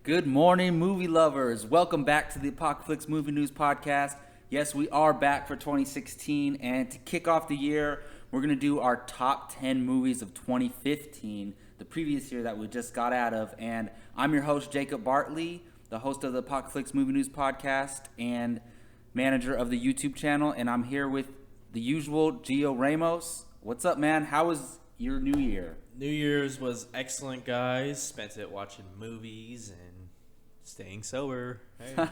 Good morning, movie lovers. Welcome back to the Apocaflix Movie News Podcast. Yes, we are back for 2016, and to kick off the year, we're going to do our top 10 movies of 2015, the previous year that we just got out of. And I'm your host, Jacob Bartley, the host of the Apocaflix Movie News Podcast and manager of the YouTube channel. And I'm here with the usual Gio Ramos. What's up, man? How was your new year? New Year's was excellent, guys. Spent it watching movies and staying sober. Hey.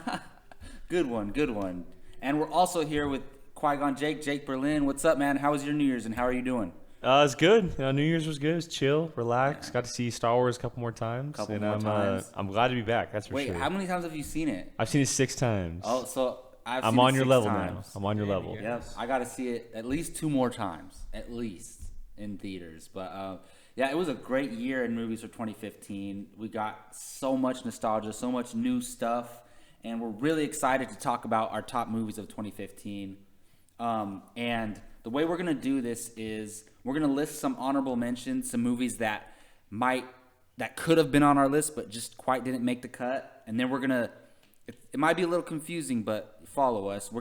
Good one. And we're also here with Qui-Gon Jake Berlin. What's up, man? How was your New Year's and how are you doing? It's good. New Year's was good. It was chill, relax. Yeah. Got to see Star Wars a couple more times. I'm glad to be back. That's for sure. Wait, how many times have you seen it? I've seen it 6 times. Oh, so I'm on your level now. I'm on your level. Yeah, I got to see it at least 2 more times, at least in theaters. But yeah, it was a great year in movies for 2015. We got so much nostalgia, so much new stuff, and we're really excited to talk about our top movies of 2015. And the way we're going to do this is we're going to list some honorable mentions, some movies that could have been on our list but just quite didn't make the cut. And then we're going to, it might be a little confusing, but follow us. We're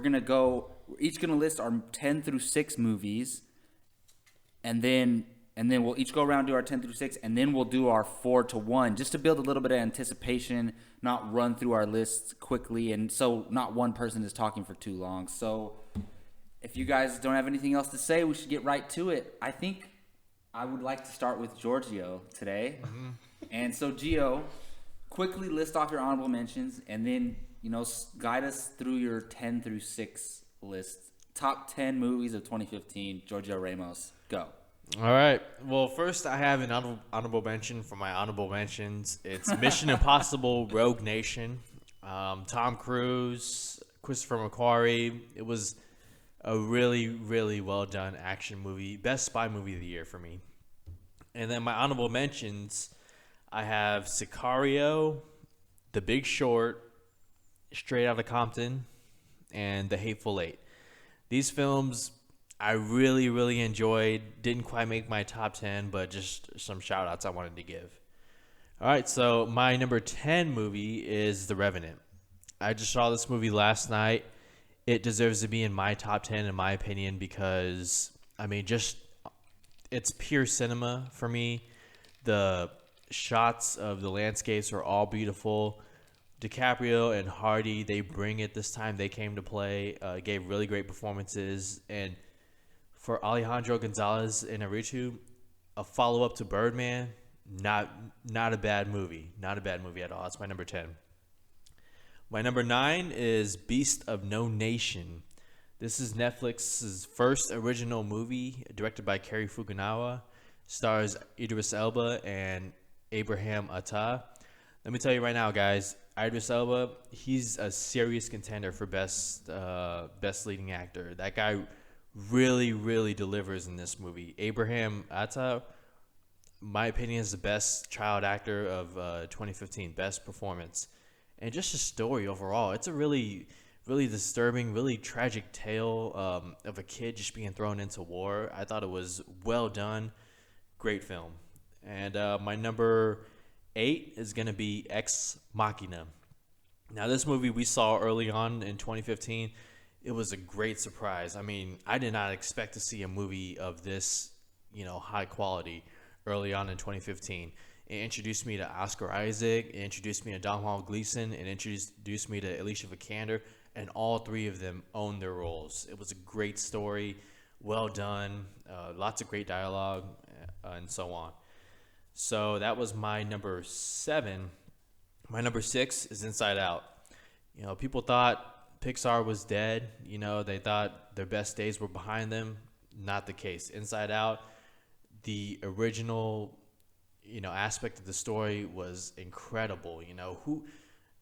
each going to list our 10 through 6 movies, and then we'll each go around, do our 10 through 6, and then we'll do our 4 to 1, just to build a little bit of anticipation, not run through our lists quickly, and so not one person is talking for too long. So if you guys don't have anything else to say, we should get right to it. I think I would like to start with Giorgio today. Mm-hmm. And so, Gio, quickly list off your honorable mentions, and then, guide us through your 10 through 6 list. Top 10 movies of 2015. Giorgio Ramos, go. All right. Well, first I have an honorable mention for my honorable mentions. It's Mission Impossible Rogue Nation. Tom Cruise, Christopher McQuarrie. It was a really, really well done action movie. Best spy movie of the year for me. And then my honorable mentions, I have Sicario, The Big Short, Straight Outta Compton, and The Hateful Eight. These films I really, really enjoyed. Didn't quite make my top 10, but just some shout outs I wanted to give. All right, so my number 10 movie is The Revenant. I just saw this movie last night. It deserves to be in my top 10, in my opinion, because, it's pure cinema for me. The shots of the landscapes are all beautiful. DiCaprio and Hardy, they bring it this time. They came to play, gave really great performances, and for Alejandro Gonzalez and Inarritu, a follow-up to Birdman, not a bad movie. Not a bad movie at all. That's my number 10. My number 9 is Beast of No Nation. This is Netflix's first original movie, directed by Cary Fukunaga. Stars Idris Elba and Abraham Attah. Let me tell you right now, guys, Idris Elba, he's a serious contender for best leading actor. That guy really, really delivers in this movie. Abraham Attah, my opinion, is the best child actor of 2015. Best performance. And just the story overall. It's a really, really disturbing, really tragic tale of a kid just being thrown into war. I thought it was well done. Great film. And my number 8 is going to be Ex Machina. Now, this movie we saw early on in 2015. It was a great surprise. I did not expect to see a movie of this, high quality early on in 2015. It introduced me to Oscar Isaac, it introduced me to Domhnall Gleeson, it introduced me to Alicia Vikander, and all 3 of them owned their roles. It was a great story, well done, lots of great dialogue, and so on. So that was my number 7. My number 6 is Inside Out. People thought Pixar was dead. They thought their best days were behind them. Not the case. Inside Out, the original, aspect of the story was incredible.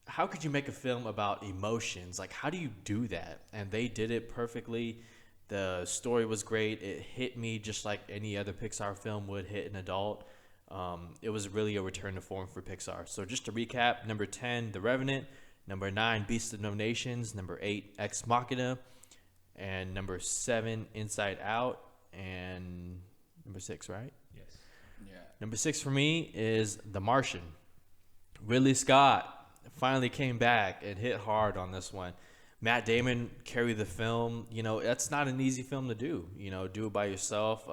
How could you make a film about emotions? Like, how do you do that? And they did it perfectly. The story was great. It hit me just like any other Pixar film would hit an adult. It was really a return to form for Pixar. So just to recap, number 10, The Revenant. Number 9, Beast of No Nations. Number 8, Ex Machina. And number 7, Inside Out. And number 6, right? Yes. Yeah. Number 6 for me is The Martian. Ridley Scott, finally came back and hit hard on this one. Matt Damon carried the film. You know, that's not an easy film to do. You know, do it by yourself.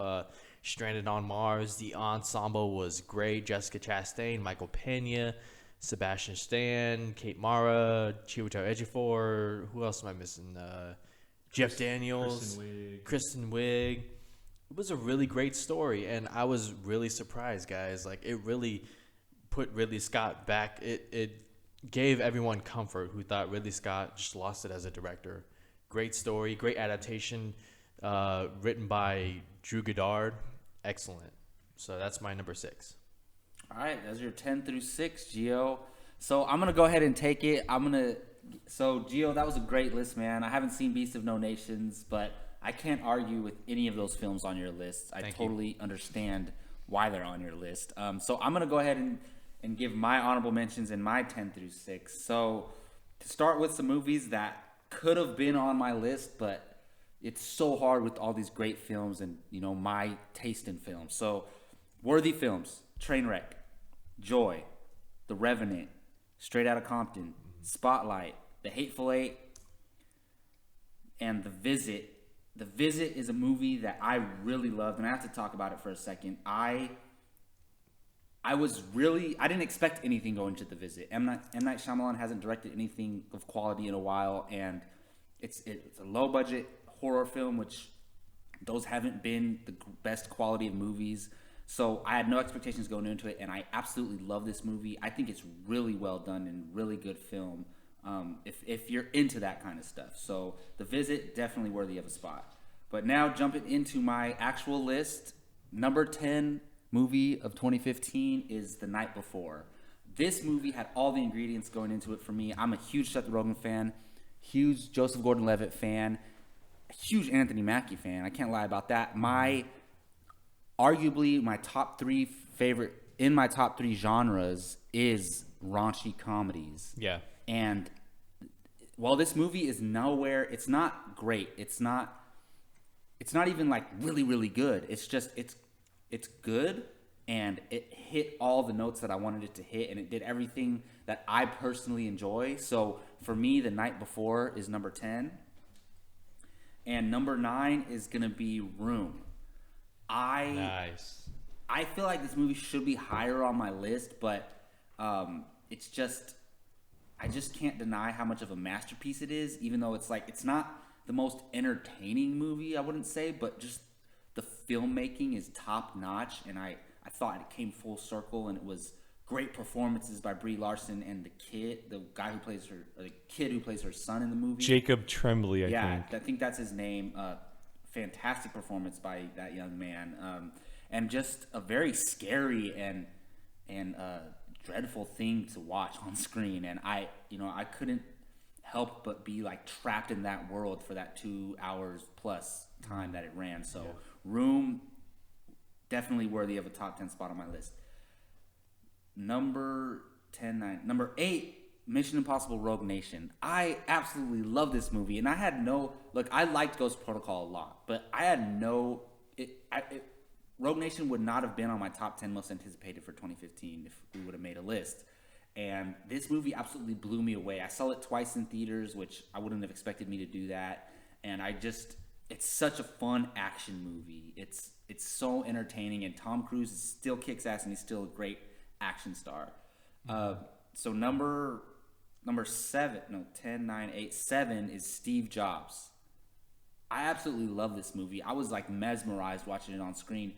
Stranded on Mars. The ensemble was great. Jessica Chastain, Michael Pena, Sebastian Stan, Kate Mara, Chiwetel Ejiofor. Who else am I missing? Jeff Daniels, Kristen Wiig. It was a really great story, and I was really surprised, guys. Like, it really put Ridley Scott back. It gave everyone comfort who thought Ridley Scott just lost it as a director. Great story, great adaptation, written by Drew Goddard. Excellent. So that's my number 6. All right, those are your 10 through 6, Gio. So I'm gonna go ahead and take it. So Gio, that was a great list, man. I haven't seen Beast of No Nations, but I can't argue with any of those films on your list. I totally understand why they're on your list. So I'm gonna go ahead and give my honorable mentions in my 10 through 6. So to start with some movies that could have been on my list, but it's so hard with all these great films and, you know, my taste in films. So worthy films: Trainwreck, Joy, The Revenant, Straight Outta Compton, Spotlight, The Hateful Eight, and The Visit. The Visit is a movie that I really loved, and I have to talk about it for a second. I didn't expect anything going to The Visit. M. Night Shyamalan hasn't directed anything of quality in a while, and it's a low-budget horror film, which those haven't been the best quality of movies. So I had no expectations going into it, and I absolutely love this movie. I think it's really well done and really good film, if you're into that kind of stuff. So The Visit, definitely worthy of a spot. But now jumping into my actual list, number 10 movie of 2015 is The Night Before. This movie had all the ingredients going into it for me. I'm a huge Seth Rogen fan, huge Joseph Gordon-Levitt fan, huge Anthony Mackie fan. I can't lie about that. Arguably my top 3 favorite in my top 3 genres is raunchy comedies. Yeah. And while this movie is nowhere, it's not great. It's not even like really, really good. It's just it's good, and it hit all the notes that I wanted it to hit, and it did everything that I personally enjoy. So for me, The Night Before is number 10. And number 9 is going to be Room. Nice. I feel like this movie should be higher on my list, but it's just, I just can't deny how much of a masterpiece it is, even though it's not the most entertaining movie, I wouldn't say, but just the filmmaking is top notch, and I thought it came full circle, and it was great performances by Brie Larson and the kid who plays her son in the movie. Jacob Tremblay, I think. I think that's his name. Fantastic performance by that young man, and just a very scary and dreadful thing to watch on screen. And I couldn't help but be like trapped in that world for that 2 hours plus time that it ran. So Room, definitely worthy of a top 10 spot on my list. Number 8, Mission Impossible Rogue Nation. I absolutely love this movie, and I liked Ghost Protocol a lot, but I had Rogue Nation would not have been on my top 10 most anticipated for 2015 if we would have made a list. And this movie absolutely blew me away. I saw it twice in theaters, which I wouldn't have expected me to do that. And it's such a fun action movie. It's so entertaining, and Tom Cruise still kicks ass, and he's still a great action star. So number 7, 10, 9, 8, 7 is Steve Jobs. I absolutely love this movie. I was like mesmerized watching it on screen.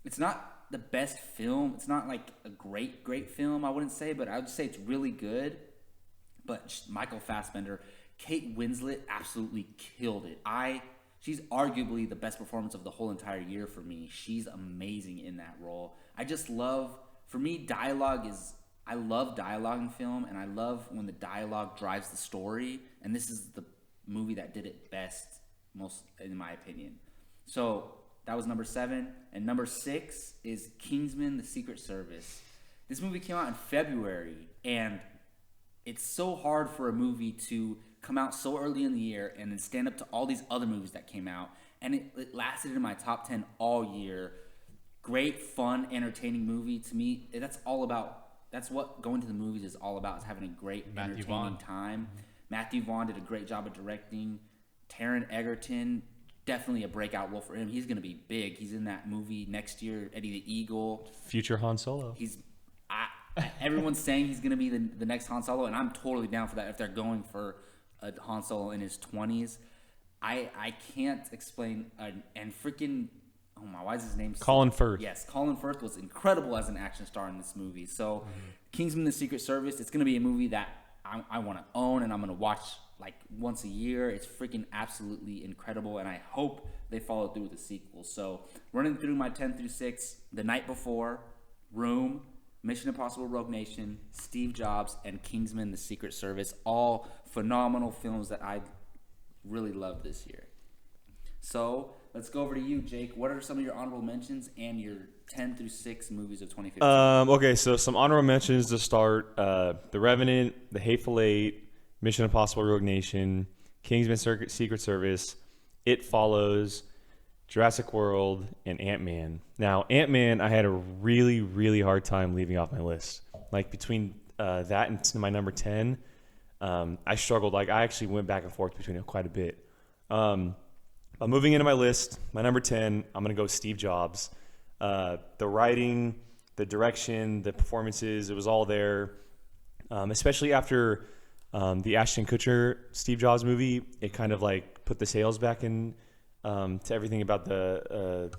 It's not the best film. It's not like a great film, I wouldn't say, but I would say it's really good. But Michael Fassbender, Kate Winslet absolutely killed it. She's arguably the best performance of the whole entire year for me. She's amazing in that role. I love dialogue in film, and I love when the dialogue drives the story, and this is the movie that did it best, most in my opinion. So that was number 7, and number 6 is Kingsman: The Secret Service. This movie came out in February, and it's so hard for a movie to come out so early in the year and then stand up to all these other movies that came out, and it lasted in my top 10 all year. Great, fun, entertaining movie. To me, that's all about that's what going to the movies is all about, is having a great, Matthew entertaining Vaughn. time. Matthew Vaughn did a great job of directing. Taron Egerton, definitely a breakout role for him. He's going to be big. He's in that movie next year, Eddie the Eagle. Future Han Solo. Everyone's saying he's going to be the next Han Solo, and I'm totally down for that if they're going for a Han Solo in his 20s. I can't explain, and freaking, oh my, why is his name? Colin Firth. Yes, Colin Firth was incredible as an action star in this movie. So, Kingsman: The Secret Service, it's going to be a movie that I want to own, and I'm going to watch like once a year. It's freaking absolutely incredible, and I hope they follow through with the sequel. So, running through my 10 through 6, The Night Before, Room, Mission Impossible: Rogue Nation, Steve Jobs, and Kingsman: The Secret Service, all phenomenal films that I really loved this year. So let's go over to you, Jake. What are some of your honorable mentions and your 10 through 6 movies of 2015? Okay, so some honorable mentions to start: The Revenant, The Hateful Eight, Mission Impossible: Rogue Nation, Kingsman: Secret Service, It Follows, Jurassic World, and Ant-Man. Now, Ant-Man, I had a really, really hard time leaving off my list. Like, between that and my number 10, I struggled. Like, I actually went back and forth between it quite a bit. But moving into my list, my number 10, I'm going to go Steve Jobs. The writing, the direction, the performances, it was all there. Especially after the Ashton Kutcher Steve Jobs movie, it kind of like put the sails back in to everything about the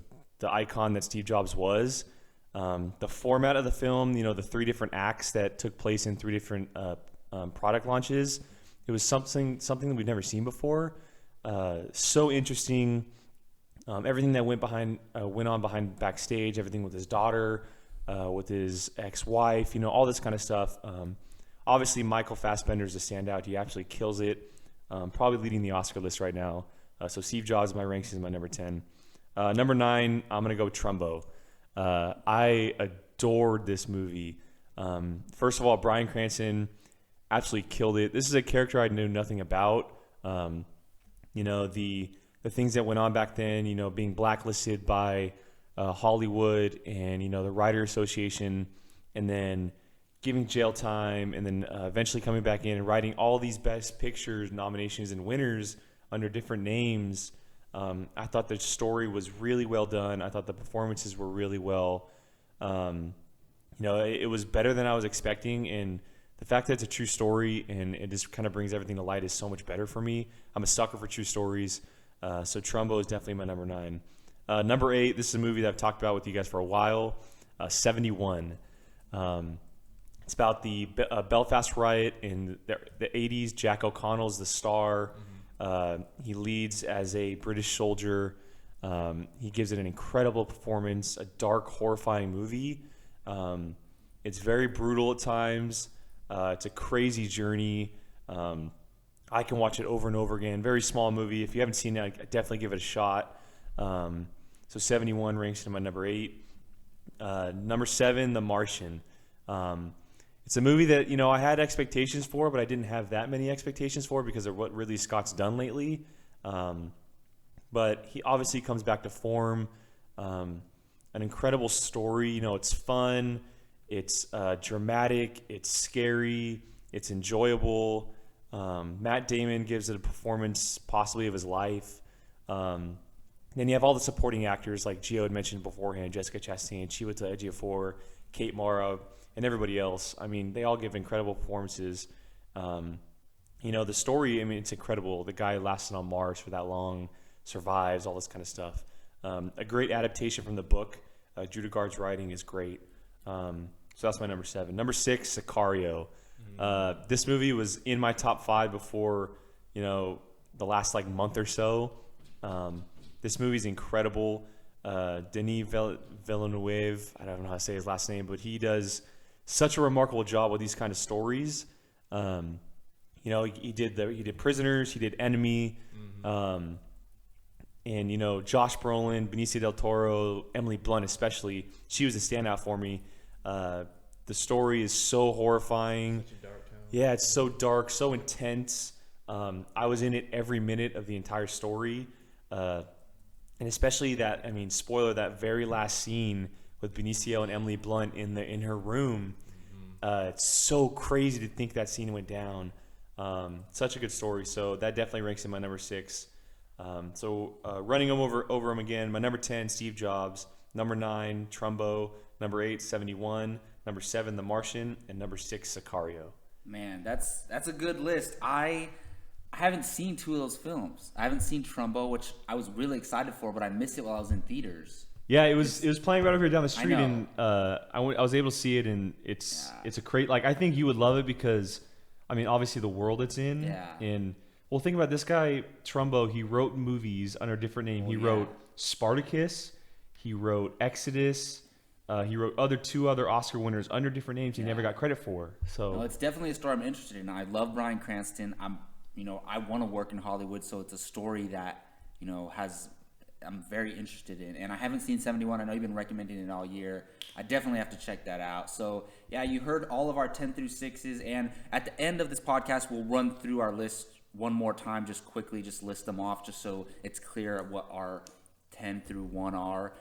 icon that Steve Jobs was. The format of the film, you know, the 3 different acts that took place in 3 different product launches, it was something that we've never seen before. So interesting. Everything that went on behind backstage, everything with his daughter, with his ex-wife, you know, all this kind of stuff. Obviously, Michael Fassbender is a standout. He actually kills it. Probably leading the Oscar list right now. So Steve Jobs in my ranks is my number 10. Number 9, I'm going to go Trumbo. I adored this movie. First of all, Bryan Cranston absolutely killed it. This is a character I knew nothing about. You know, the things that went on back then, you know, being blacklisted by Hollywood and, you know, the Writer Association, and then giving jail time, and then eventually coming back in and writing all these Best Pictures nominations and winners under different names. I thought the story was really well done. I thought the performances were really well. You know, it was better than I was expecting, and the fact that it's a true story and it just kind of brings everything to light is so much better for me. I'm a sucker for true stories. So Trumbo is definitely my number 9. Number 8, this is a movie that I've talked about with you guys for a while, 71. It's about the Belfast riot in the 80s. Jack O'Connell's the star. He leads as a British soldier. He gives it an incredible performance, a dark, horrifying movie. It's very brutal at times. It's a crazy journey. I can watch it over and over again. Very small movie. If you haven't seen it, I definitely give it a shot. So 71 ranks in my number 8. Number 7, The Martian. It's a movie that, you know, I had expectations for, but I didn't have that many expectations for because of what Ridley Scott's done lately. But he obviously comes back to form. An incredible story. You know, it's fun. It's dramatic. It's scary. It's enjoyable. Matt Damon gives it a performance possibly of his life. Then you have all the supporting actors like Gio had mentioned beforehand, Jessica Chastain, Chiwetel Ejiofor, Kate Mara, and everybody else. I mean, they all give incredible performances. You know, the story, I mean, it's incredible. The guy lasted on Mars for that long, survives, all this kind of stuff. A great adaptation from the book. Judah Gard's writing is great. So that's my number 7. Number 6, Sicario. This movie was in my top 5 before, you know, the last like month or so. This movie's incredible. Denis Villeneuve, I don't know how to say his last name, but he does such a remarkable job with these kind of stories. You know, he did Prisoners, he did Enemy, and you know, Josh Brolin, Benicio del Toro, Emily Blunt especially. She was a standout for me. The story is so horrifying. Such a dark tone. Yeah, it's so dark, so intense. I was in it every minute of the entire story. And especially that, I mean, spoiler, that very last scene with Benicio and Emily Blunt in her room. It's so crazy to think that scene went down. Such a good story. So that definitely ranks in my number 6. Running them over them again. My number 10, Steve Jobs. Number 9, Trumbo. Number 8, 71. Number 7, The Martian. And number 6, Sicario. Man, that's a good list. I haven't seen 2 of those films. I haven't seen Trumbo, which I was really excited for, but I missed it while I was in theaters. Yeah, it was playing right over here down the street, know. and I was able to see it, and it's a great. Like, I think you would love it because, I mean, obviously the world it's in. Yeah. And well, think about this guy Trumbo. He wrote movies under a different name. He wrote Spartacus. He wrote Exodus. He wrote 2 other Oscar winners under different names he never got credit for. So No, it's definitely a story I'm interested in. I love Bryan Cranston. I want to work in Hollywood, so it's a story that I'm very interested in. And I haven't seen 71. I know you've been recommending it all year. I definitely have to check that out. So yeah, you heard all of our 10 through 6s, and at the end of this podcast, we'll run through our list one more time, just quickly, just list them off, just so it's clear what our 10 through 1 are.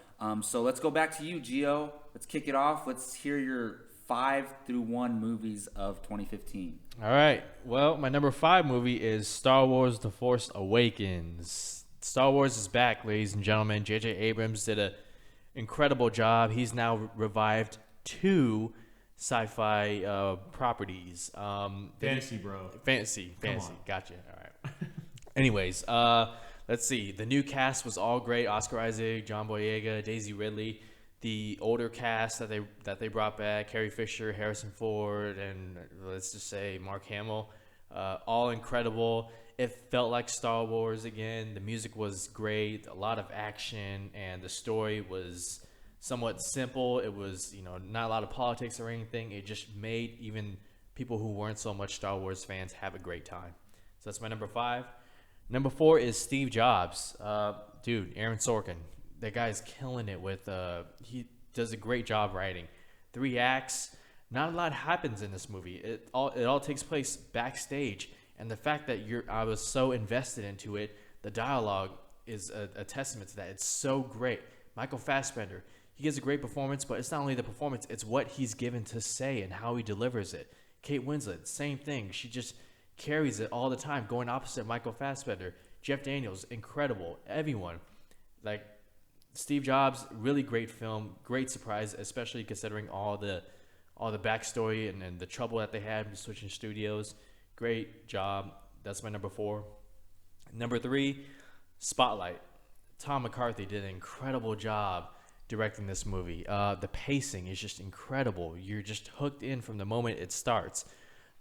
So let's go back to you, Gio. Let's kick it off. Let's hear your 5 through 1 movies of 2015. All right. Well, my number 5 movie is Star Wars: The Force Awakens. Star Wars is back, ladies and gentlemen. J.J. Abrams did an incredible job. He's now revived 2 sci-fi properties. fantasy, bro. Fantasy. Gotcha. All right. Anyways, let's see. The new cast was all great. Oscar Isaac, John Boyega, Daisy Ridley. The older cast that they brought back, Carrie Fisher, Harrison Ford, and let's just say Mark Hamill, all incredible. It felt like Star Wars again. The music was great, a lot of action, and the story was somewhat simple. It was, not a lot of politics or anything. It just made even people who weren't so much Star Wars fans have a great time. So that's my number 5. Number 4 is Steve Jobs. Dude, Aaron Sorkin. That guy's killing it with, he does a great job writing. 3 acts. Not a lot happens in this movie. It all takes place backstage. And the fact that I was so invested into it, the dialogue is a testament to that. It's so great. Michael Fassbender, he gives a great performance, but it's not only the performance, it's what he's given to say and how he delivers it. Kate Winslet, same thing. She just carries it all the time, going opposite Michael Fassbender. Jeff Daniels, incredible. Everyone. Like, Steve Jobs, really great film, great surprise, especially considering all the backstory and the trouble that they had switching studios. Great job. That's my number 4. Number 3, Spotlight. Tom McCarthy did an incredible job directing this movie. The pacing is just incredible. You're just hooked in from the moment it starts.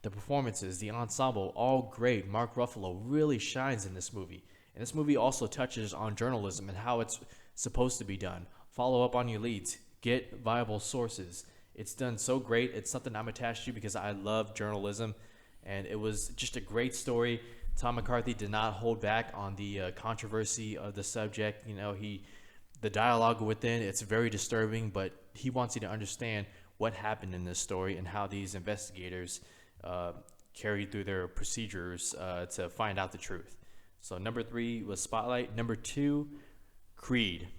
The performances, the ensemble, all great. Mark Ruffalo really shines in this movie. And this movie also touches on journalism and how it's supposed to be done. Follow up on your leads. Get viable sources. It's done so great. It's something I'm attached to because I love journalism. And it was just a great story. Tom McCarthy did not hold back on the controversy of the subject. The dialogue within, it's very disturbing, but he wants you to understand what happened in this story and how these investigators carried through their procedures to find out the truth. So number 3 was Spotlight. Number 2, Creed.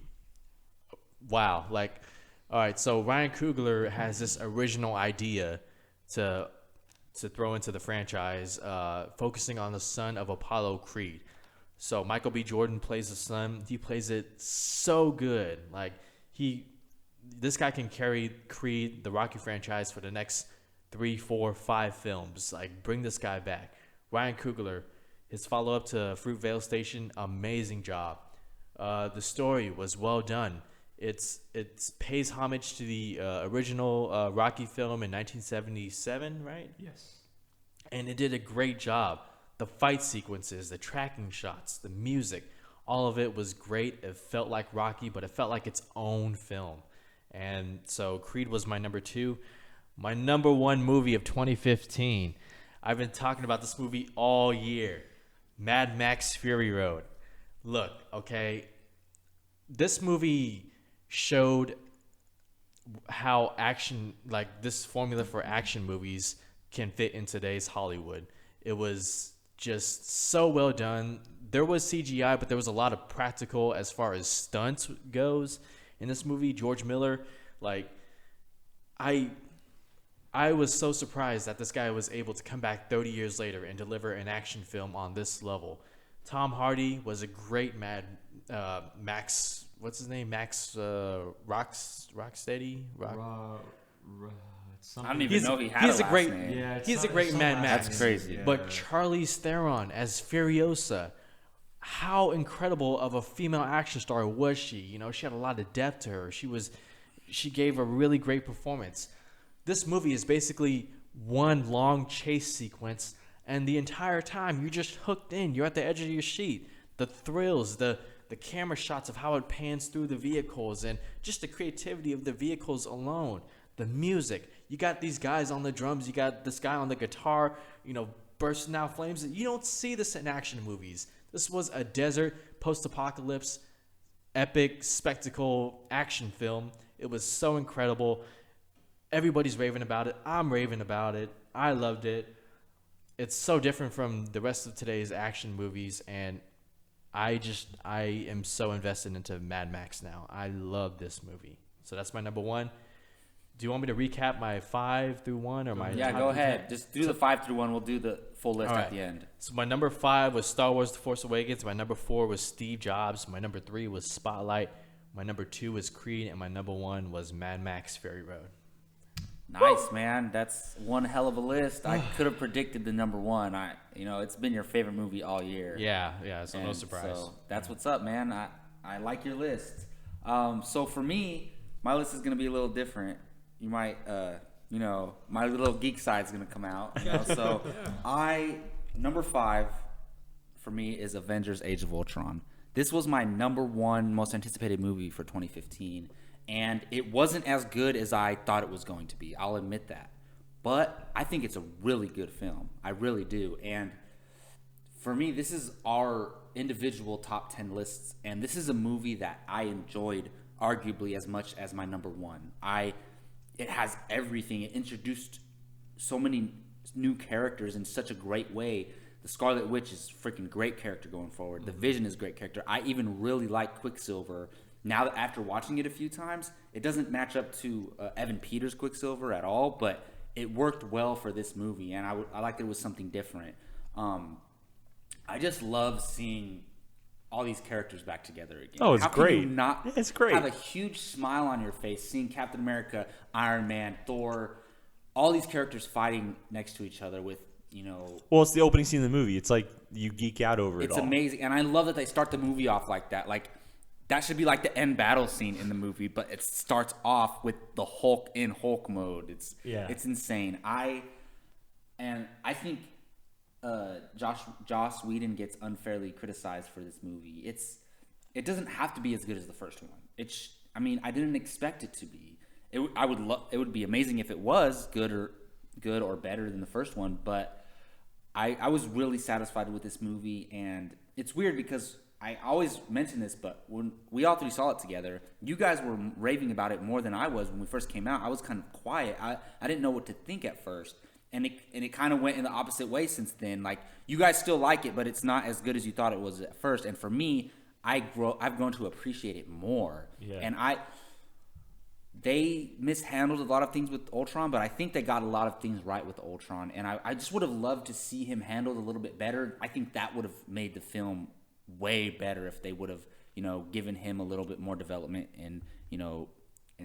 Wow. All right, so Ryan Coogler has this original idea to throw into the franchise, focusing on the son of Apollo Creed. So Michael B. Jordan plays the son. He plays it so good. This guy can carry Creed, the Rocky franchise, for the next 3, 4, 5 films. Bring this guy back. Ryan Coogler, his follow-up to Fruitvale Station, amazing job. The story was well done. It pays homage to the original Rocky film in 1977, right? Yes. And it did a great job. The fight sequences, the tracking shots, the music, all of it was great. It felt like Rocky, but it felt like its own film. And so Creed was my number 2. My number 1 movie of 2015. I've been talking about this movie all year. Mad Max Fury Road. Look, okay, this movie showed how action, this formula for action movies can fit in today's Hollywood. It was just so well done. There was CGI, but there was a lot of practical as far as stunts goes in this movie. George Miller, I was so surprised that this guy was able to come back 30 years later and deliver an action film on this level. Tom Hardy was a great Max. What's his name? Max Rocksteady. I don't even know he had he's a a last great name. Yeah, it's he's not- a great it's not Mad last Max. That's crazy. Yeah. But Charlize Theron as Furiosa, how incredible of a female action star was she? You know, she had a lot of depth to her. She gave a really great performance. This movie is basically one long chase sequence, and the entire time you're just hooked in. You're at the edge of your seat. The thrills, the camera shots of how it pans through the vehicles, and just the creativity of the vehicles alone. The music. You got these guys on the drums. You got this guy on the guitar, you know, bursting out flames. You don't see this in action movies. This was a desert, post-apocalypse, epic spectacle action film. It was so incredible. Everybody's raving about it. I'm raving about it. I loved it. It's so different from the rest of today's action movies, and I am so invested into Mad Max now. I love this movie. So that's my number one. Do you want me to recap my 5 through 1 or my Yeah, top go through ahead. 10? Just do the 5 through 1. We'll do the full list All at right. the end. So my number 5 was Star Wars: The Force Awakens. My number 4 was Steve Jobs. My number 3 was Spotlight. My number 2 was Creed, and my number 1 was Mad Max: Fury Road. Nice, man. That's one hell of a list. I could have predicted the number 1. It's been your favorite movie all year. Yeah. So no And surprise. So that's what's up, man. I like your list. So for me, my list is gonna be a little different. You might, my little geek side is gonna come out. So number 5 for me is Avengers: Age of Ultron. This was my number 1 most anticipated movie for 2015, and it wasn't as good as I thought it was going to be. I'll admit that, but I think it's a really good film. I really do, and for me, this is our individual top 10 lists, and this is a movie that I enjoyed arguably as much as my number 1. It has everything. It introduced so many new characters in such a great way. The Scarlet Witch is a freaking great character going forward. The Vision is a great character. I even really like Quicksilver. Now that after watching it a few times, it doesn't match up to Evan Peters' Quicksilver at all, but it worked well for this movie, and I liked it was something different. I just love seeing all these characters back together again. Oh, it's How can great. you not Yeah, it's great. have a huge smile on your face seeing Captain America, Iron Man, Thor, all these characters fighting next to each other with, Well, it's the opening scene of the movie. It's like you geek out over it it's all. amazing. And I love that they start the movie off like that. Like, that should be like the end battle scene in the movie, but it starts off with the Hulk in Hulk mode. It's insane. I think Joss Whedon gets unfairly criticized for this movie. It doesn't have to be as good as the first one. I didn't expect it to be. It would be amazing if it was good or better than the first one, but I was really satisfied with this movie. And it's weird because I always mention this, but when we all three saw it together, you guys were raving about it more than I was when we first came out. I was kind of quiet. I didn't know what to think at first. And it kind of went in the opposite way since then. Like, you guys still like it, but it's not as good as you thought it was at first. And for me, I've grown to appreciate it more. Yeah. And they mishandled a lot of things with Ultron, but I think they got a lot of things right with Ultron. And I just would have loved to see him handled a little bit better. I think that would have made the film way better if they would have, given him a little bit more development and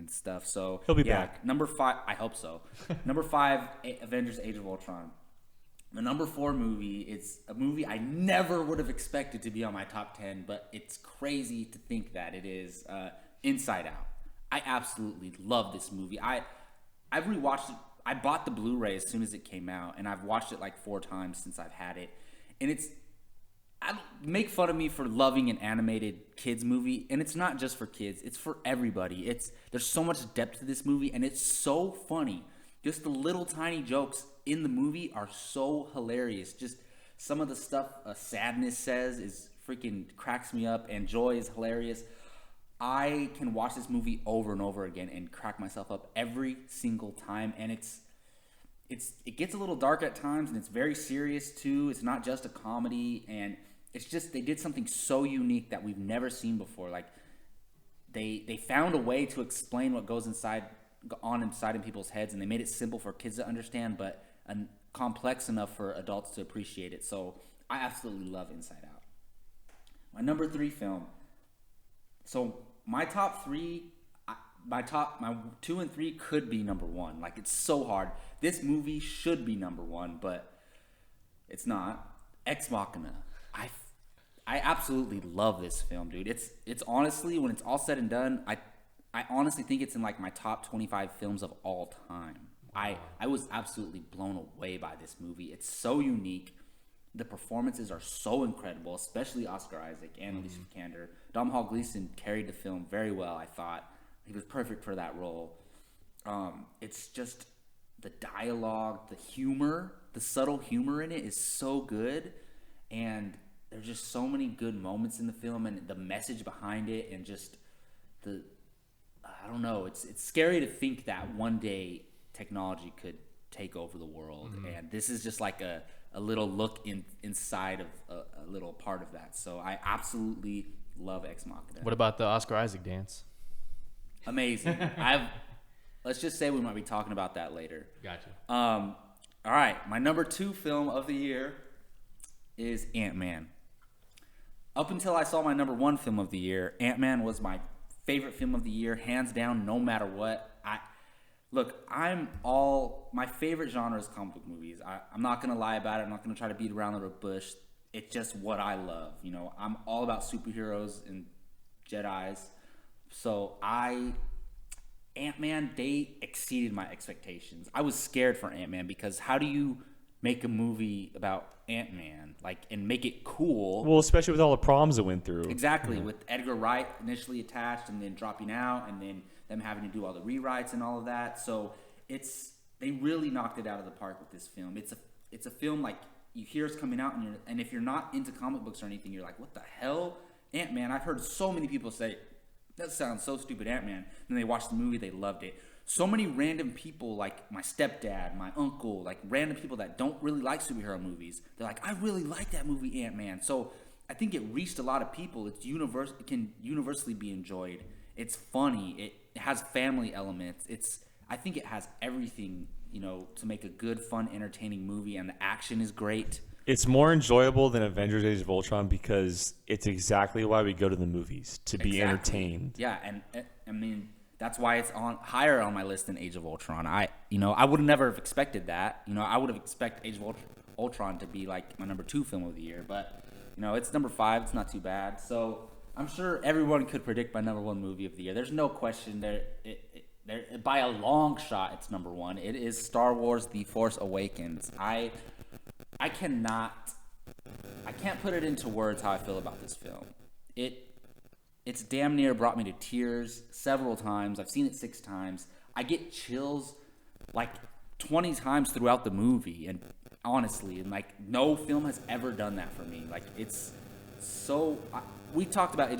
stuff. So He'll be back. Number 5, I hope so. Number 5, Avengers: Age of Ultron. The number 4 movie, it's a movie I never would have expected to be on my top 10, but it's crazy to think that it is Inside Out. I absolutely love this movie. I've rewatched it. I bought the Blu-ray as soon as it came out, and I've watched it like 4 times since I've had it. And make fun of me for loving an animated kids movie, and it's not just for kids. It's for everybody. There's so much depth to this movie, and it's so funny. Just the little tiny jokes in the movie are so hilarious. Just some of the stuff Sadness says is freaking cracks me up, and Joy is hilarious. I can watch this movie over and over again and crack myself up every single time, and it gets a little dark at times, and it's very serious too. It's not just a comedy, and it's just they did something so unique that we've never seen before. Like they found a way to explain what goes on inside in people's heads, and they made it simple for kids to understand, but complex enough for adults to appreciate it. So I absolutely love Inside Out. My number 3 film. So my top 3, my 2 and 3 could be number 1. Like, it's so hard. This movie should be number 1, but it's not. Ex Machina. I absolutely love this film, dude. It's honestly, when it's all said and done, I honestly think it's in like my top 25 films of all time. Wow. I was absolutely blown away by this movie. It's so unique. The performances are so incredible, especially Oscar Isaac and Alicia Vikander. Domhnall Gleeson carried the film very well, I thought. He was perfect for that role. It's just the dialogue, the humor, the subtle humor in it is so good. And there's just so many good moments in the film, and the message behind it, and just I don't know. It's scary to think that one day technology could take over the world, and this is just like a little look inside of a little part of that. So I absolutely love Ex Machina. What about the Oscar Isaac dance? Amazing. Let's just say we might be talking about that later. Gotcha. All right, my number 2 film of the year is Ant-Man. Up until I saw my number 1 film of the year, Ant-Man was my favorite film of the year, hands down, no matter what. My favorite genre is comic book movies. I'm not going to lie about it. I'm not going to try to beat around the bush. It's just what I love. You know, I'm all about superheroes and Jedis. So Ant-Man, they exceeded my expectations. I was scared for Ant-Man because how do you make a movie about Ant-Man and make it cool? Well, especially with all the problems it went through. Exactly, with Edgar Wright initially attached and then dropping out, and then them having to do all the rewrites and all of that. So they really knocked it out of the park with this film. It's a film like you hear it's coming out, and if you're not into comic books or anything, you're like, what the hell, Ant-Man? I've heard so many people say that sounds so stupid, Ant-Man. And then they watched the movie, they loved it. So many random people, like my stepdad, my uncle, like random people that don't really like superhero movies, they're like, I really like that movie, Ant-Man. So I think it reached a lot of people. It can universally be enjoyed. It's funny. It has family elements. I think it has everything, to make a good, fun, entertaining movie, and the action is great. It's more enjoyable than Avengers: Age of Ultron because it's exactly why we go to the movies, to be entertained. Yeah, and I mean, that's why it's higher on my list than Age of Ultron. I would have never have expected that. I would have expected Age of Ultron to be like my number 2 film of the year, but it's number 5. It's not too bad. So I'm sure everyone could predict my number 1 movie of the year. There's no question there. By a long shot, it's number 1. It is Star Wars: The Force Awakens. I can't put it into words how I feel about this film. It's damn near brought me to tears several times. I've seen it 6 times. I get chills like 20 times throughout the movie, and honestly, and like no film has ever done that for me. Like it's so. We talked about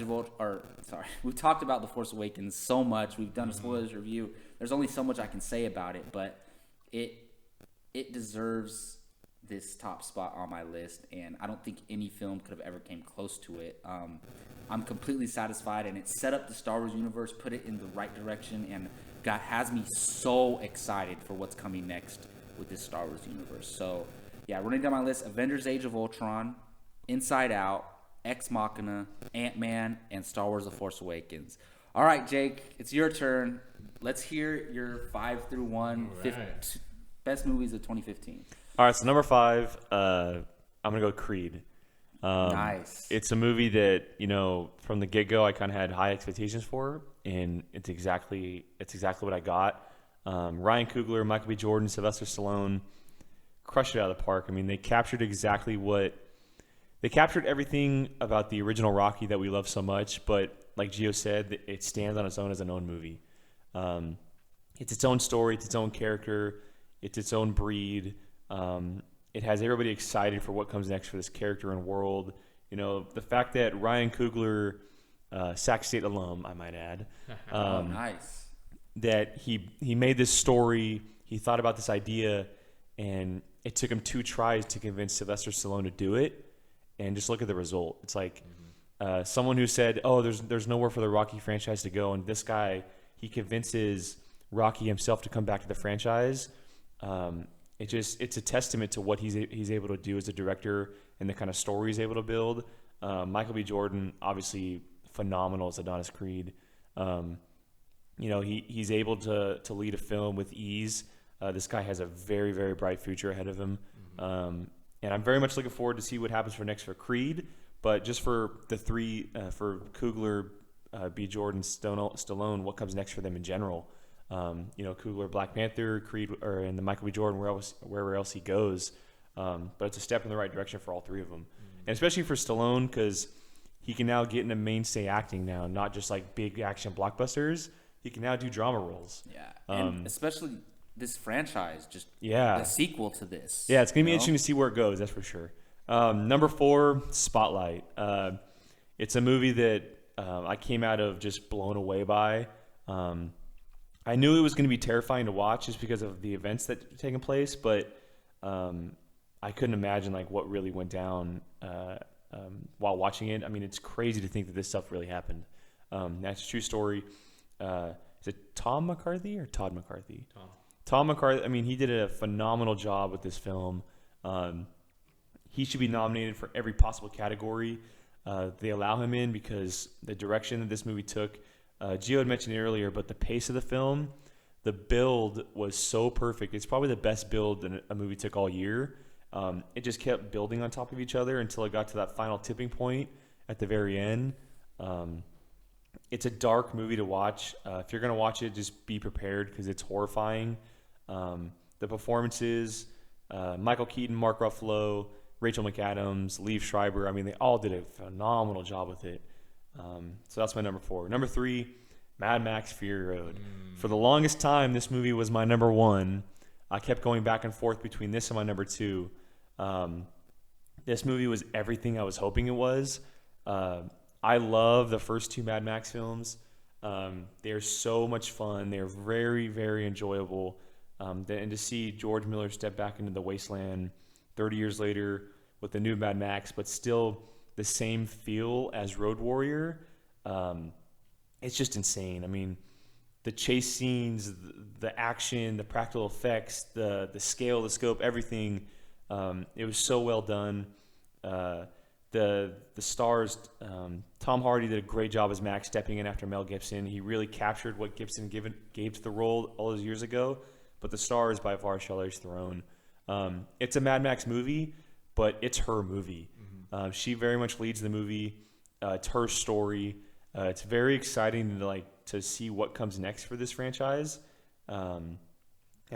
we talked about The Force Awakens so much. We've done a spoilers review. There's only so much I can say about it, but it deserves this top spot on my list, and I don't think any film could have ever came close to it. I'm completely satisfied, and it set up the Star Wars universe, put it in the right direction, and has me so excited for what's coming next with this Star Wars universe. So, yeah, running down my list: Avengers: Age of Ultron, Inside Out, Ex Machina, Ant-Man, and Star Wars: The Force Awakens. All right, Jake, it's your turn. Let's hear your 5 through 1 best movies of 2015. All right, so number 5, I'm gonna go Creed. Nice. It's a movie that from the get-go I kind of had high expectations for, and it's exactly what I got. Ryan Coogler, Michael B. Jordan, Sylvester Stallone crushed it out of the park. I mean, they captured everything about the original Rocky that we love so much, but like Gio said, it stands on its own as an own movie. It's its own story, it's its own character, it's its own breed. It has everybody excited for what comes next for this character and world. The fact that Ryan Coogler, Sac State alum, I might add, Nice. that he made this story, he thought about this idea, and it took him 2 tries to convince Sylvester Stallone to do it. And just look at the result. It's like someone who said, "Oh, there's nowhere for the Rocky franchise to go," and this guy, he convinces Rocky himself to come back to the franchise. It's a testament to what he's able to do as a director and the kind of story he's able to build. Michael B. Jordan, obviously phenomenal as Adonis Creed. He's able to lead a film with ease. This guy has a very, very bright future ahead of him. And I'm very much looking forward to see what happens next for Creed. But just for the three, for Coogler, B. Jordan, Stallone, what comes next for them in general? Coogler, Black Panther, Creed, and the Michael B. Jordan, wherever else he goes. But it's a step in the right direction for all three of them. And especially for Stallone, because he can now get into mainstay acting now, not just like big action blockbusters. He can now do drama roles. Yeah, and especially this franchise, the sequel to this. Yeah, it's going to be interesting to see where it goes, that's for sure. Number 4, Spotlight. It's a movie that I came out of just blown away by. I knew it was going to be terrifying to watch just because of the events that were taking place, but I couldn't imagine like what really went down while watching it. I mean, it's crazy to think that this stuff really happened. That's a true story. Is it Tom McCarthy or Todd McCarthy? Tom McCarthy. I mean, he did a phenomenal job with this film. He should be nominated for every possible category they allow him in because the direction that this movie took. Gio had mentioned it earlier, but the pace of the film, the build was so perfect. It's probably the best build that a movie took all year. It just kept building on top of each other until it got to that final tipping point at the very end. It's a dark movie to watch. If you're going to watch it, just be prepared because it's horrifying. The performances, Michael Keaton, Mark Ruffalo, Rachel McAdams, Liev Schreiber, I mean, they all did a phenomenal job with it. So that's my number 4. Number 3, Mad Max Fury Road. For the longest time, this movie was my number 1. I kept going back and forth between this and my number 2. This movie was everything I was hoping it was. I love the first 2 Mad Max films. They're so much fun. They're very, very enjoyable. And to see George Miller step back into the wasteland 30 years later with the new Mad Max, but still the same feel as Road Warrior, it's just insane. I mean, the chase scenes, the action, the practical effects, the scale, the scope, everything, it was so well done. The stars, Tom Hardy did a great job as Max stepping in after Mel Gibson. He really captured what Gibson gave to the role all those years ago, but the star is by far Charlize Theron. It's a Mad Max movie, but it's her movie. She very much leads the movie. It's her story. It's very exciting to see what comes next for this franchise. And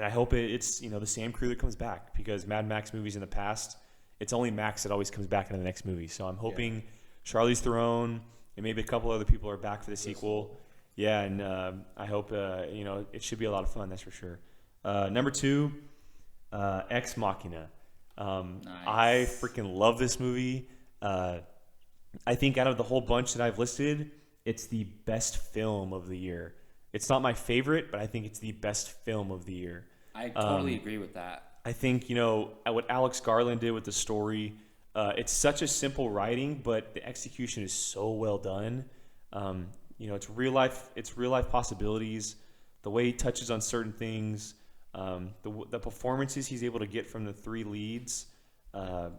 I hope it's the same crew that comes back, because Mad Max movies in the past, it's only Max that always comes back in the next movie. So I'm hoping Charlize Theron and maybe a couple other people are back for the sequel. Yeah, and I hope it should be a lot of fun. That's for sure. Number 2, Ex Machina. Nice. I freaking love this movie. I think out of the whole bunch that I've listed, it's the best film of the year. It's not my favorite, but I think it's the best film of the year. I totally agree with that. I think, what Alex Garland did with the story, it's such a simple writing, but the execution is so well done. It's real life possibilities, the way he touches on certain things, the performances he's able to get from the 3 leads,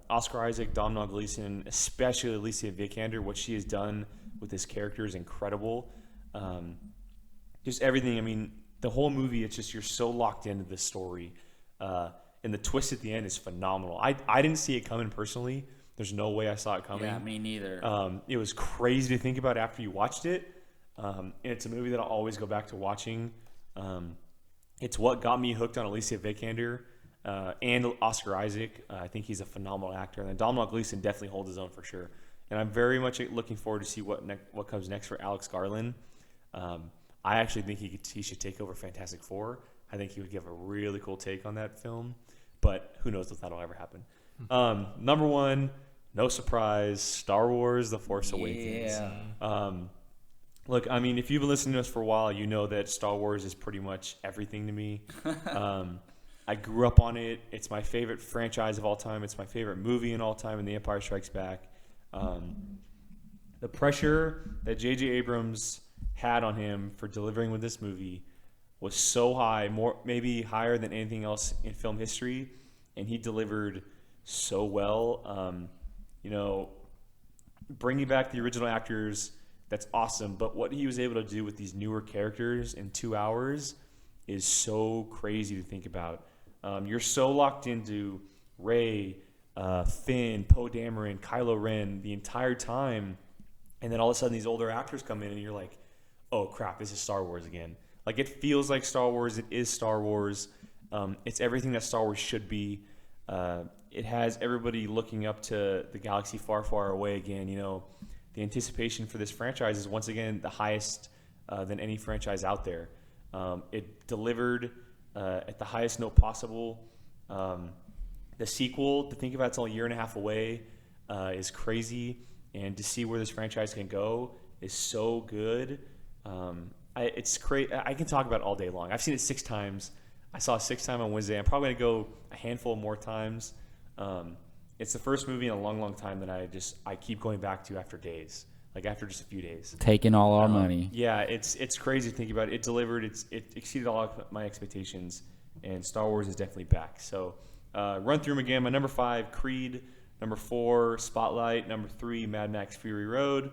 Oscar Isaac, Domhnall Gleeson, especially Alicia Vikander. What she has done with this character is incredible. Just everything. I mean, the whole movie, it's just you're so locked into this story. And the twist at the end is phenomenal. I didn't see it coming personally. There's no way I saw it coming. Yeah, me neither. It was crazy to think about after you watched it. And it's a movie that I'll always go back to watching. It's what got me hooked on Alicia Vikander and Oscar Isaac. I think he's a phenomenal actor. And then Domhnall Gleeson definitely holds his own for sure. And I'm very much looking forward to see what comes next for Alex Garland. I actually think he should take over Fantastic Four. I think he would give a really cool take on that film. But who knows if that'll ever happen. Number 1, no surprise, Star Wars The Force Awakens. Yeah. Look, I mean, if you've been listening to us for a while, you know that Star Wars is pretty much everything to me. I grew up on it. It's my favorite franchise of all time. It's my favorite movie in all time, in The Empire Strikes Back. The pressure that J.J. Abrams had on him for delivering with this movie was so high, maybe higher than anything else in film history, and he delivered so well. Bringing back the original actors, that's awesome. But what he was able to do with these newer characters in 2 hours is so crazy to think about. You're so locked into Rey, Finn, Poe Dameron, Kylo Ren the entire time, and then all of a sudden these older actors come in and you're like, oh crap, this is Star Wars again. Like, it feels like Star Wars. It is Star Wars. It's everything that Star Wars should be. It has everybody looking up to the galaxy far, far away again. The anticipation for this franchise is once again the highest than any franchise out there. It delivered at the highest note possible. The sequel, to think about it's only a year and a half away, is crazy. And to see where this franchise can go is so good. It's great. I can talk about it all day long. I've seen it 6 times. I saw it 6 times on Wednesday. I'm probably going to go a handful more times. It's the first movie in a long, long time that I keep going back to after days, like after just a few days. Taking all our money. Yeah, it's crazy to think about it. It delivered. It exceeded all of my expectations, and Star Wars is definitely back. So run through them again. My number 5, Creed. Number 4, Spotlight. Number 3, Mad Max Fury Road.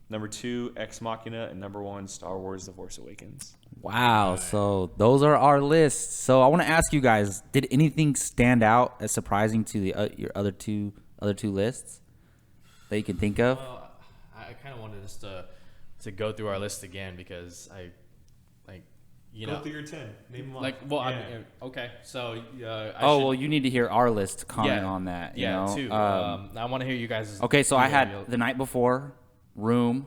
Number 2, Ex Machina. And number 1, Star Wars The Force Awakens. Wow. So those are our lists. So I want to ask you guys, did anything stand out as surprising to your other two lists that you can think of? Well, I kind of wanted us to go through our list again because Go through your 10. Name them off. Okay. So you need to hear our list comment on that. Too. I want to hear you guys. Okay, so I had The Night Before, Room,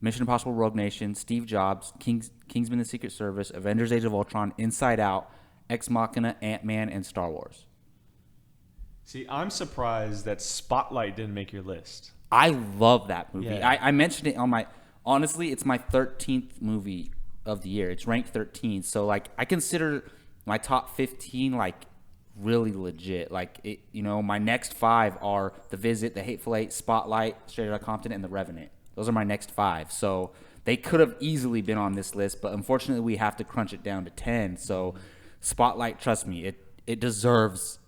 Mission Impossible: Rogue Nation, Steve Jobs, Kingsman: The Secret Service, Avengers: Age of Ultron, Inside Out, Ex Machina, Ant-Man, and Star Wars. See, I'm surprised that Spotlight didn't make your list. I love that movie. Yeah. I mentioned it on my. Honestly, it's my 13th movie of the year. It's ranked 13th. So I consider my top 15 really legit. My next 5 are The Visit, The Hateful Eight, Spotlight, Straight Outta Compton, and The Revenant. Those are my next 5. So they could have easily been on this list, but unfortunately we have to crunch it down to 10. So Spotlight, trust me, it deserves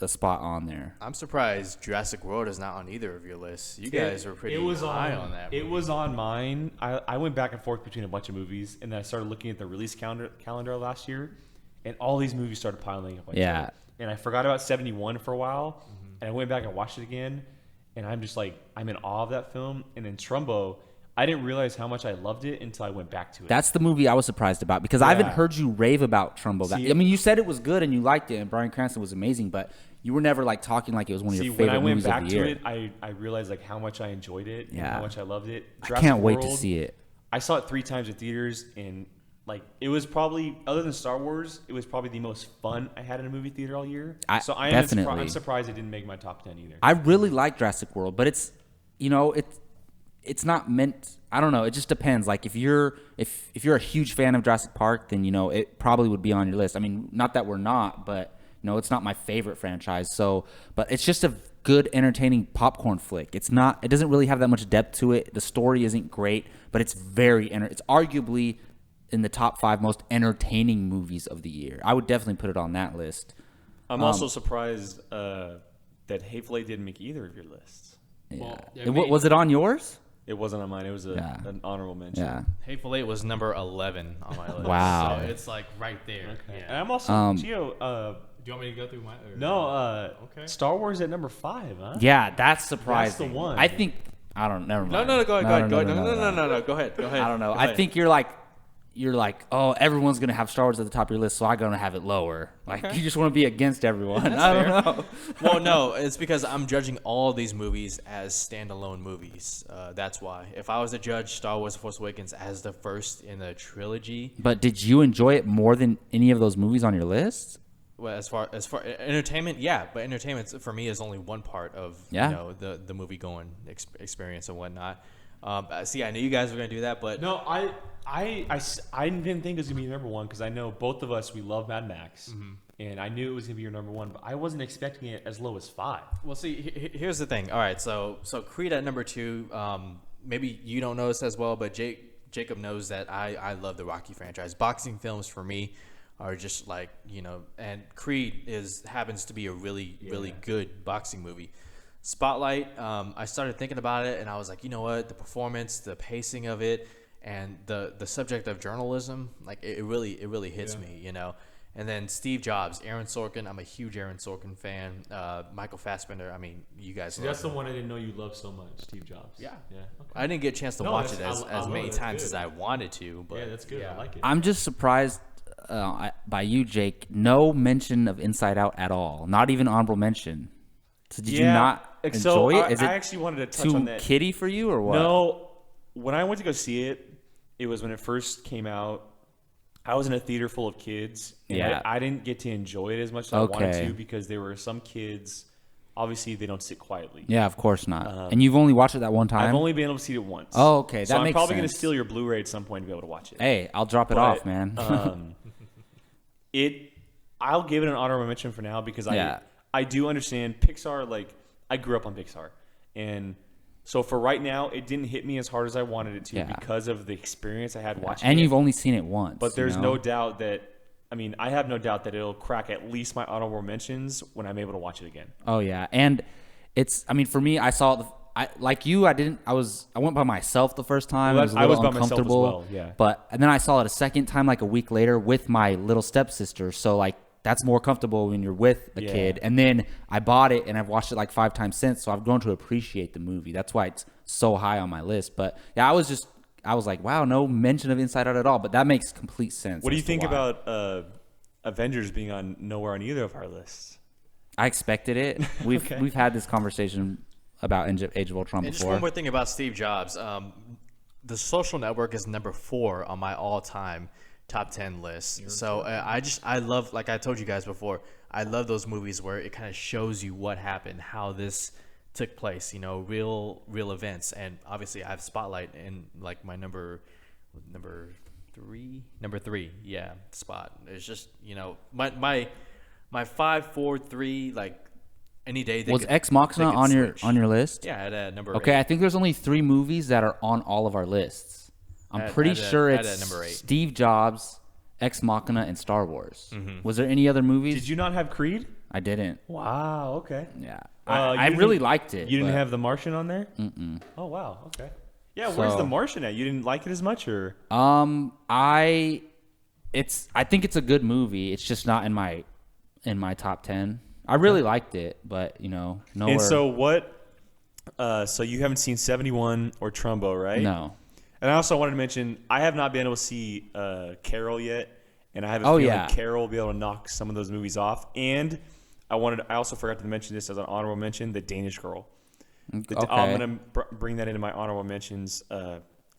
a spot on there. I'm surprised Jurassic World is not on either of your lists. You guys were pretty high on that movie. It was on mine. I went back and forth between a bunch of movies, and then I started looking at the release calendar last year, and all these movies started piling up. And I forgot about 71 for a while, and I went back and watched it again, and I'm just I'm in awe of that film. And then Trumbo, I didn't realize how much I loved it until I went back to it. That's the movie I was surprised about because I haven't heard you rave about Trumbo. You said it was good and you liked it, and Bryan Cranston was amazing, but you were never talking like it was one of your favorite movies of the year. When I went back to it, I realized how much I enjoyed it and how much I loved it. I can't wait to see it. I saw it 3 times in theaters, and it was probably, other than Star Wars, it was probably the most fun I had in a movie theater all year. I'm surprised it didn't make my top 10 either. I really like Jurassic World, but it's it's not meant. I don't know. It just depends. If you're a huge fan of Jurassic Park, then it probably would be on your list. I mean, not that we're not, but it's not my favorite franchise. So, but it's just a good, entertaining popcorn flick. It doesn't really have that much depth to it. The story isn't great, but it's it's arguably in the top 5 most entertaining movies of the year. I would definitely put it on that list. I'm also surprised that Hateful Eight didn't make either of your lists. Yeah. Was it on yours? It wasn't on mine. It was an honorable mention. Yeah. Hateful Eight was number 11 on my list. Wow. So it's right there. Okay. Yeah. And I'm also, Gio, do you want me to go through mine? Okay. Star Wars at number 5, huh? Yeah, that's surprising. That's the one. I think, I don't, never mind. No, go ahead. No, go ahead. I don't know. I think you're like, oh, everyone's going to have Star Wars at the top of your list, so I'm going to have it lower. You just want to be against everyone. I don't know. Well, no, it's because I'm judging all of these movies as standalone movies. That's why. If I was to judge Star Wars: The Force Awakens as the first in the trilogy. But did you enjoy it more than any of those movies on your list? Well, as far entertainment, yeah, but entertainment for me is only one part of the movie going experience and whatnot. See, I knew you guys were gonna do that, but no, I didn't think it was gonna be number 1 because I know both of us, we love Mad Max, and I knew it was gonna be your number 1, but I wasn't expecting it as low as 5. Well, see, here's the thing. All right, so Creed at number 2. Maybe you don't know this as well, but Jacob knows that I love the Rocky franchise. Boxing films for me are just like, and Creed happens to be a really good boxing movie. Spotlight, I started thinking about it and I was like, you know what, the performance, the pacing of it, and the subject of journalism, like it really hits me, And then Steve Jobs, Aaron Sorkin. I'm a huge Aaron Sorkin fan. Michael Fassbender. I mean, you guys. See, that's the one I didn't know you loved so much, Steve Jobs. Yeah. Okay. I didn't get a chance to watch it as many it. times as I wanted to. But yeah, that's good. I like it. I'm just surprised by you, Jake. No mention of Inside Out at all. Not even honorable mention. So did you not enjoy it? Is it I actually wanted to touch on too that. kiddie for you or what? No, when I went to go see it, it was when it first came out. I was in a theater full of kids, and Yeah. I didn't get to enjoy it as much as I wanted to because there were some kids, obviously, they don't sit quietly. Yeah, of course not. And you've only watched it that one time? I've only been able to see it once. Oh, okay. So That I'm makes probably going to sense. steal your Blu-ray at some point to be able to watch it. Hey, I'll drop it off, man. I'll give it an honorable mention for now because Yeah. I do understand Pixar. Like, I grew up on Pixar, and so for right now, it didn't hit me as hard as I wanted it to Yeah. because of the experience I had watching And it. you've only seen it once. But there's you know? no doubt that, I have no doubt that it'll crack at least my honorable mentions when I'm able to watch it again. Oh yeah, and for me, I saw like you. I went by myself the first time. Well, It was a I was little by myself as uncomfortable. well, yeah. And then I saw it a second time, like a week later, with my little stepsister. So like that's more comfortable when you're with a Yeah. kid. And then I bought it and I've watched it like 5 times since. So I've grown to appreciate the movie. That's why it's so high on my list. But yeah, I was like, wow, no mention of Inside Out at all. But that makes complete sense. What do you as to think why. about Avengers being on nowhere on either of our lists? I expected it. We've had this conversation about Age of Ultron And just before. one more thing about Steve Jobs. The Social Network is number 4 on my all-time top 10 list. So I love, like I told you guys before, I love those movies where it kind of shows you what happened, how this took place, real events. And obviously I have Spotlight in like my number 3 spot. It's just, my 5, 4, 3, like any day Was Ex Machina on your list? Yeah, at number Okay, 8. I think there's only 3 movies that are on all of our lists. I'm pretty sure at it's number 8. Steve Jobs, Ex Machina, and Star Wars. Was there any other movies? Did you not have Creed? I didn't. Wow. Okay. Yeah, You I didn't- really liked it. You didn't but have The Martian on there? Mm-mm. Oh wow. Okay. Yeah. Where's So- The Martian at? You didn't like it as much, or? I think it's a good movie. It's just not in my top 10. I really liked it, but nowhere. And so what? So you haven't seen 71 or Trumbo, right? No. And I also wanted to mention I have not been able to see Carol yet, and I have a Oh, feeling yeah. Carol will be able to knock some of those movies off. And I also forgot to mention this as an honorable mention: The Danish Girl. Okay. I'm gonna bring that into my honorable mentions.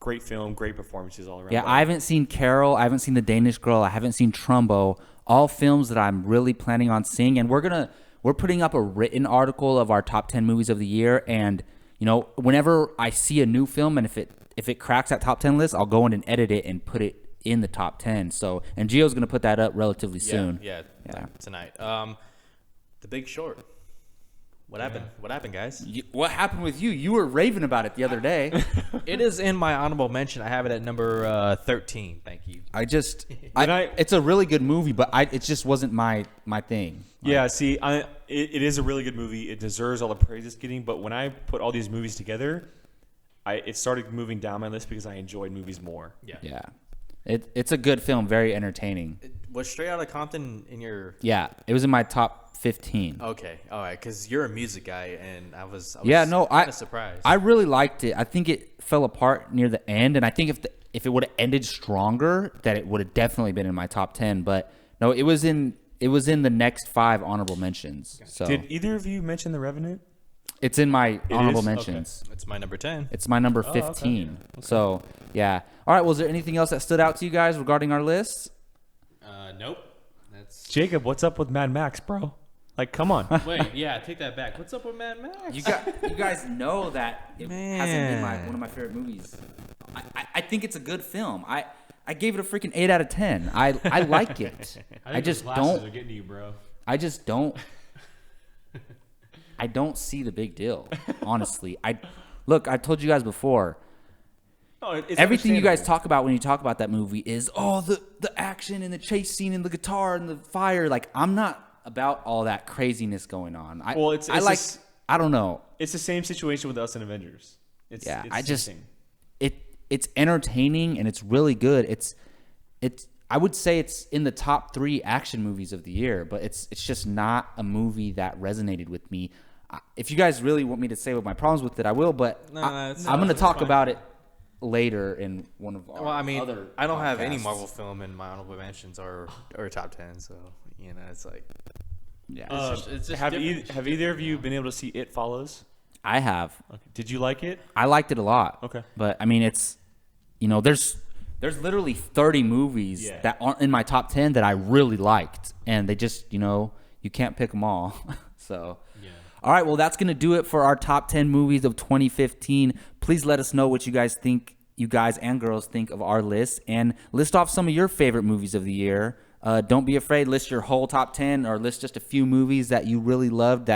Great film, great performances all around. Yeah, I haven't seen Carol. I haven't seen The Danish Girl. I haven't seen Trumbo. All films that I'm really planning on seeing. And we're putting up a written article of our top 10 movies of the year. And, whenever I see a new film and if it cracks that top 10 list, I'll go in and edit it and put it in the top 10. So, and Gio's going to put that up relatively soon. Yeah. Tonight. The Big Short. What happened? What happened, guys? What happened with you? You were raving about it the other day. It is in my honorable mention. I have it at number 13. Thank you. It's a really good movie, but it just wasn't my thing. Yeah, see, it is a really good movie. It deserves all the praise it's getting. But when I put all these movies together, it started moving down my list because I enjoyed movies more. Yeah. It's a good film, very entertaining. Was Straight Outta Compton in your... Yeah, it was in my top 15. Okay, all right, because you're a music guy, and I was Yeah, no, kind of surprised. I really liked it. I think it fell apart near the end, and I think if it would have ended stronger, that it would have definitely been in my top 10. But no, it was in the next 5 honorable mentions. So Did either of you mention The Revenant? it's in my honorable is? mentions. It's my number 10. It's my number 15. Okay. So yeah. All right. Was there anything else that stood out to you guys regarding our lists? Nope. That's... Jacob, what's up with Mad Max, bro? Like, come on. Wait, yeah, take that back. What's up with Mad Max? You guys know that it hasn't been one of my favorite movies. I think it's a good film. I gave it a freaking 8 out of 10. I like it. I just don't. Are getting to you, bro. I just don't. I don't see the big deal, honestly. I told you guys before. It's everything you guys understandable. talk about when you talk about that movie is the action and the chase scene and the guitar and the fire. Like, I'm not about all that craziness going on. I don't know. It's the same situation with us and Avengers. It's the same. It's entertaining and it's really good. It's I would say it's in the top 3 action movies of the year, but it's just not a movie that resonated with me. If you guys really want me to say what my problems with it, I will. But I'm going to talk about it later in one of our other I don't have any podcasts. Marvel film in my honorable mentions or top 10, so it's like Yeah, it's just Have different. have either of you been able to see It Follows? I have. Okay. Did you like it? I liked it a lot. Okay. But I mean, it's there's literally 30 movies Yeah. that aren't in my top 10 that I really liked, and they just you can't pick them all. So. Yeah. All right, well, that's going to do it for our top 10 movies of 2015. Please let us know what you guys and girls think of our list, and list off some of your favorite movies of the year. Don't be afraid. List your whole top 10 or list just a few movies that you really loved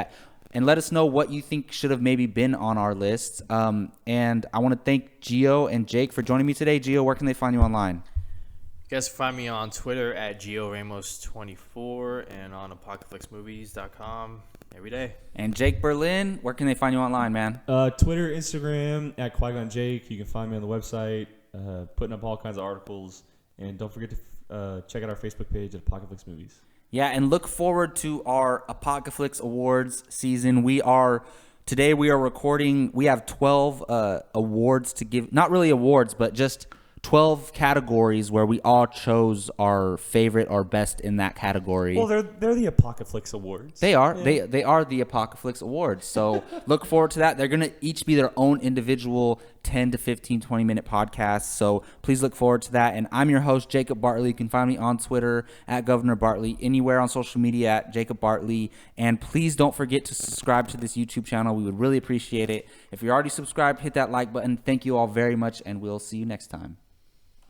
and let us know what you think should have maybe been on our list. And I want to thank Gio and Jake for joining me today. Gio, where can they find you online? You guys can find me on Twitter at GioRamos24 and on ApocaflixMovies.com every day. And Jake Berlin, where can they find you online, man? Twitter, Instagram at Qui-Gon Jake. You can find me on the website, putting up all kinds of articles. And don't forget to check out our Facebook page at Apocaflix Movies. Yeah, and look forward to our Apocaflix Awards season. Today we are recording. We have 12 awards to give. Not really awards, but just 12 categories where we all chose our favorite or best in that category. Well, they're the Apocaflix Awards. They are. Yeah. They are the Apocaflix Awards. So look forward to that. They're going to each be their own individual 10 to 15, 20-minute podcasts. So please look forward to that. And I'm your host, Jacob Bartley. You can find me on Twitter at Governor Bartley, anywhere on social media at Jacob Bartley. And please don't forget to subscribe to this YouTube channel. We would really appreciate it. If you're already subscribed, hit that like button. Thank you all very much, and we'll see you next time.